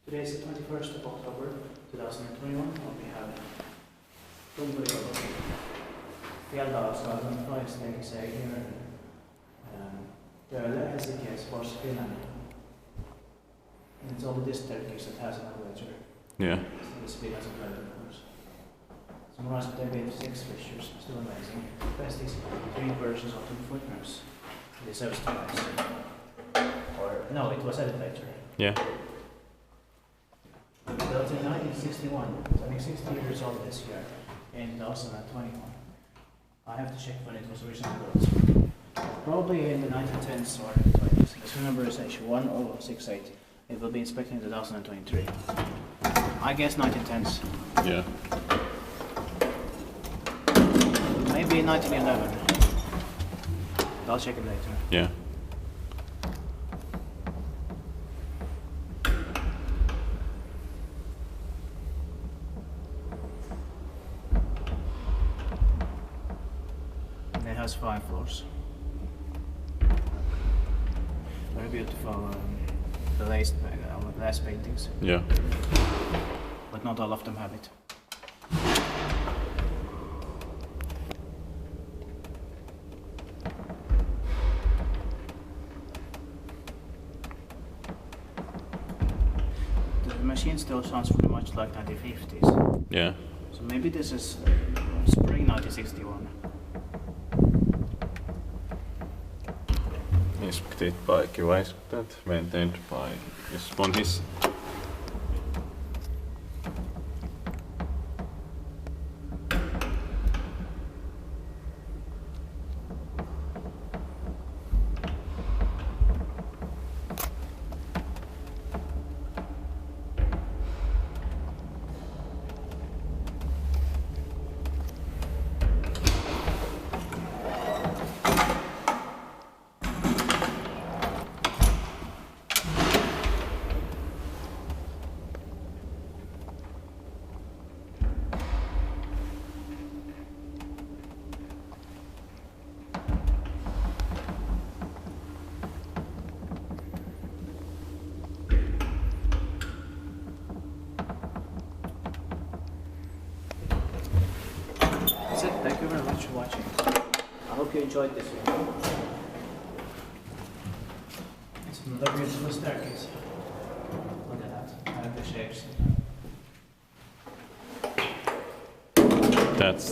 Today is the 21st of October 2021 and we have Tunturikatu. Fjälldalaskartan Flysteak say here. Helsinki exports Finland. And it's only this Turkish that has an elevator. Yeah. It's big as a bird, of course. Summarized today with 6 fixtures, still amazing. Best is 3 versions of 2 footnotes. It serves twice. Or, no, it was elevator. Yeah. Built in 1961, turning 60 years old this year, in 2021. I have to check when it was originally built. Probably in the 1910s or 1920s. This number is H1068. It will be inspected in 2023. I guess 1910s. Yeah. Maybe 1911. I'll check it later. Yeah. It has 5 floors. Very beautiful glass paintings, Yeah. but not all of them have it. The machine still sounds pretty much like 1950s. Yeah. So maybe this is spring 1961. Inspected by that maintained by this one is That's it. Thank you very much for watching. I hope you enjoyed this video. It's another beautiful staircase. Look at that. I like the shapes. that's